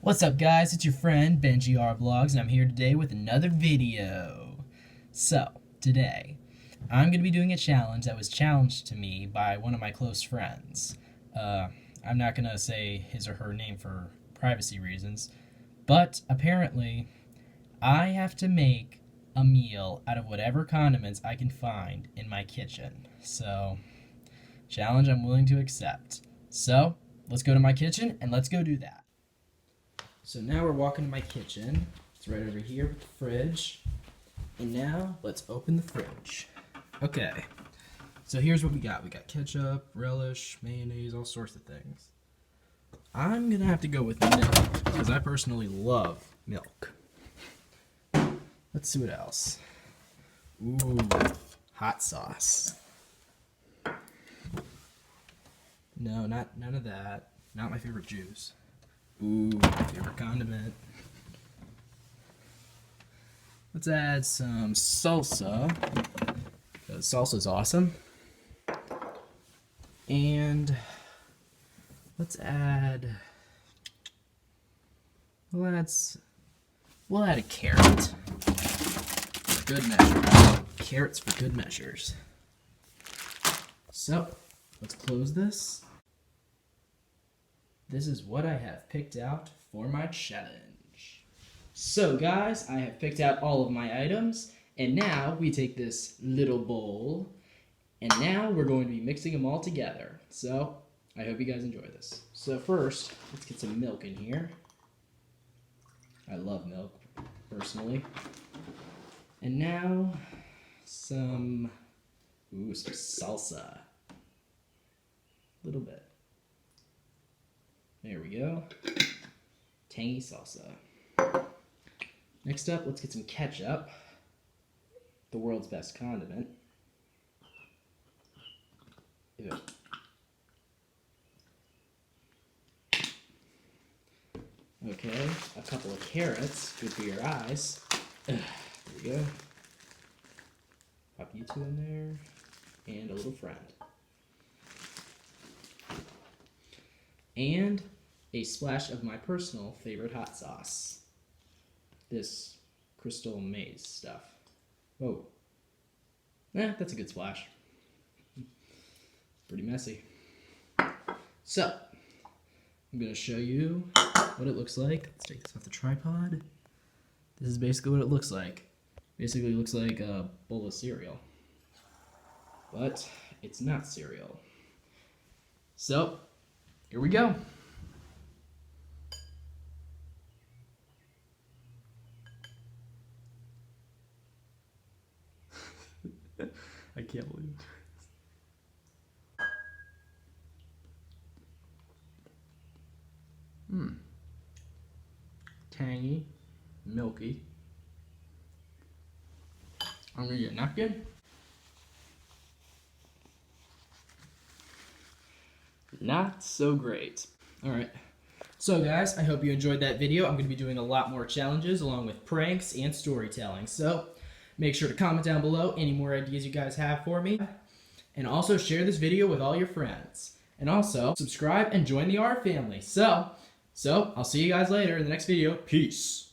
What's up guys, it's your friend Benji R Vlogs and I'm here today with another video. So, today, I'm going to be doing a challenge that was challenged to me by one of my close friends. I'm not going to say his or her name for privacy reasons, but apparently I have to make a meal out of whatever condiments I can find in my kitchen. So, challenge I'm willing to accept. So, let's go to my kitchen and let's go do that. So now we're walking to my kitchen. It's right over here with the fridge. And now let's open the fridge. Okay, so here's what we got. We got ketchup, relish, mayonnaise, all sorts of things. I'm gonna have to go with milk because I personally love milk. Let's see what else. Ooh, hot sauce. No, none of that. Not my favorite juice. Ooh, my favorite condiment. Let's add some salsa, because salsa's awesome. And let's add, we'll add a carrot for good measure. Carrots for good measures. So, let's close this. This is what I have picked out for my challenge. So guys, I have picked out all of my items, and now we take this little bowl, and now we're going to be mixing them all together. So, I hope you guys enjoy this. So first, let's get some milk in here. I love milk, personally. And now, some salsa. A little bit. There we go. Tangy salsa. Next up, let's get some ketchup. The world's best condiment. Ew. Okay, a couple of carrots. Good for your eyes. There we go. Pop you two in there. And a little friend. And a splash of my personal favorite hot sauce. This Crystal Maze stuff. Whoa. That's a good splash. Pretty messy. So, I'm going to show you what it looks like. Let's take this off the tripod. This is basically what it looks like. Basically, it looks like a bowl of cereal. But it's not cereal. So, here we go. I can't believe it. Tangy, milky. I'm gonna get a napkin. Not so great. Alright. So guys, I hope you enjoyed that video. I'm going to be doing a lot more challenges along with pranks and storytelling. So make sure to comment down below any more ideas you guys have for me. And also share this video with all your friends. And also subscribe and join the R family. So I'll see you guys later in the next video. Peace.